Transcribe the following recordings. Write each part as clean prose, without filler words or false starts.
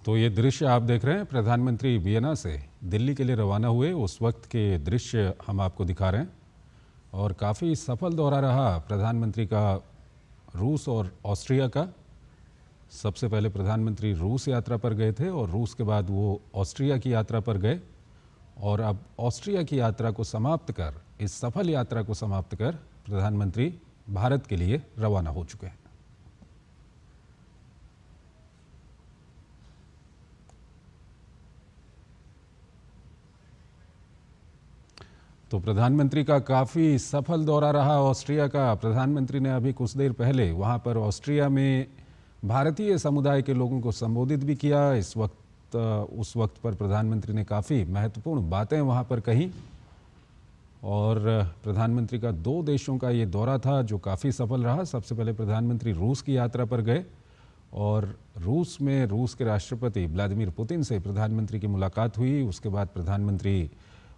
तो ये दृश्य आप देख रहे हैं, प्रधानमंत्री वियना से दिल्ली के लिए रवाना हुए उस वक्त के दृश्य हम आपको दिखा रहे हैं। और काफ़ी सफल दौरा रहा प्रधानमंत्री का रूस और ऑस्ट्रिया का। सबसे पहले प्रधानमंत्री रूस यात्रा पर गए थे और रूस के बाद वो ऑस्ट्रिया की यात्रा पर गए और अब ऑस्ट्रिया की यात्रा को समाप्त कर, इस सफल यात्रा को समाप्त कर प्रधानमंत्री भारत के लिए रवाना हो चुके हैं। तो प्रधानमंत्री का काफ़ी सफल दौरा रहा ऑस्ट्रिया का। प्रधानमंत्री ने अभी कुछ देर पहले वहाँ पर ऑस्ट्रिया में भारतीय समुदाय के लोगों को संबोधित भी किया। उस वक्त पर प्रधानमंत्री ने काफ़ी महत्वपूर्ण बातें वहाँ पर कही और प्रधानमंत्री का 2 देशों का ये दौरा था जो काफ़ी सफल रहा। सबसे पहले प्रधानमंत्री रूस की यात्रा पर गए और रूस में रूस के राष्ट्रपति व्लादिमीर पुतिन से प्रधानमंत्री की मुलाकात हुई। उसके बाद प्रधानमंत्री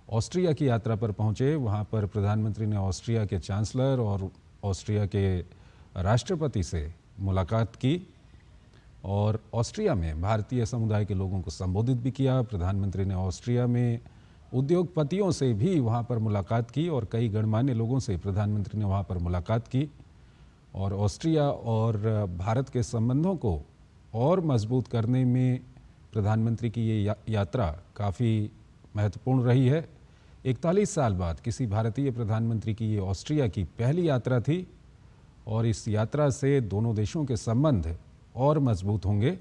ऑस्ट्रिया की यात्रा पर पहुंचे। वहां पर प्रधानमंत्री ने ऑस्ट्रिया के चांसलर और ऑस्ट्रिया के राष्ट्रपति से मुलाकात की और ऑस्ट्रिया में भारतीय समुदाय के लोगों को संबोधित भी किया। प्रधानमंत्री ने ऑस्ट्रिया में उद्योगपतियों से भी वहां पर मुलाकात की और कई गणमान्य लोगों से प्रधानमंत्री ने वहां पर मुलाकात की और ऑस्ट्रिया और भारत के संबंधों को और मजबूत करने में प्रधानमंत्री की ये यात्रा काफ़ी महत्वपूर्ण रही है। 41 साल बाद किसी भारतीय प्रधानमंत्री की ये ऑस्ट्रिया की पहली यात्रा थी और इस यात्रा से दोनों देशों के संबंध और मजबूत होंगे।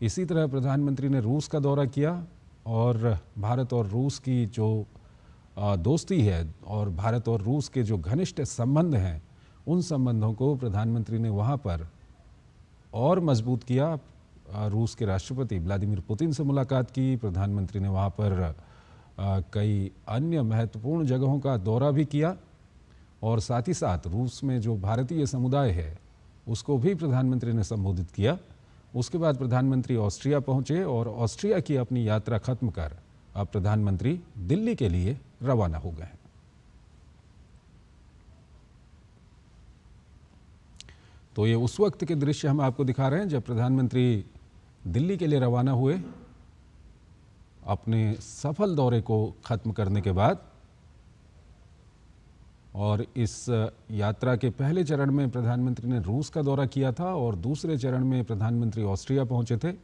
इसी तरह प्रधानमंत्री ने रूस का दौरा किया और भारत और रूस की जो दोस्ती है और भारत और रूस के जो घनिष्ठ संबंध हैं, उन संबंधों को प्रधानमंत्री ने वहाँ पर और मजबूत किया। रूस के राष्ट्रपति व्लादिमीर पुतिन से मुलाकात की। प्रधानमंत्री ने वहाँ पर कई अन्य महत्वपूर्ण जगहों का दौरा भी किया और साथ ही साथ रूस में जो भारतीय समुदाय है उसको भी प्रधानमंत्री ने संबोधित किया। उसके बाद प्रधानमंत्री ऑस्ट्रिया पहुंचे और ऑस्ट्रिया की अपनी यात्रा खत्म कर अब प्रधानमंत्री दिल्ली के लिए रवाना हो गए हैं। तो ये उस वक्त के दृश्य हम आपको दिखा रहे हैं जब प्रधानमंत्री दिल्ली के लिए रवाना हुए अपने सफल दौरे को ख़त्म करने के बाद। और इस यात्रा के पहले चरण में प्रधानमंत्री ने रूस का दौरा किया था और दूसरे चरण में प्रधानमंत्री ऑस्ट्रिया पहुंचे थे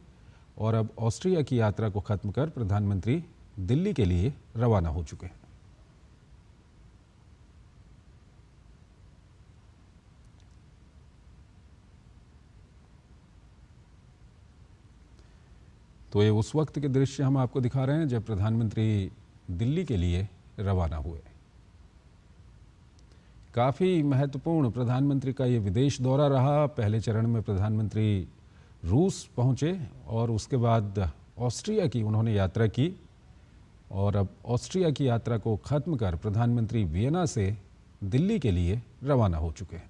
और अब ऑस्ट्रिया की यात्रा को ख़त्म कर प्रधानमंत्री दिल्ली के लिए रवाना हो चुके हैं। तो ये उस वक्त के दृश्य हम आपको दिखा रहे हैं जब प्रधानमंत्री दिल्ली के लिए रवाना हुए। काफ़ी महत्वपूर्ण प्रधानमंत्री का ये विदेश दौरा रहा। पहले चरण में प्रधानमंत्री रूस पहुंचे और उसके बाद ऑस्ट्रिया की उन्होंने यात्रा की और अब ऑस्ट्रिया की यात्रा को ख़त्म कर प्रधानमंत्री वियना से दिल्ली के लिए रवाना हो चुके हैं,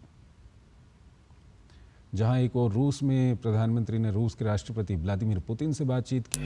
जहां एक और रूस में प्रधानमंत्री ने रूस के राष्ट्रपति व्लादिमीर पुतिन से बातचीत की।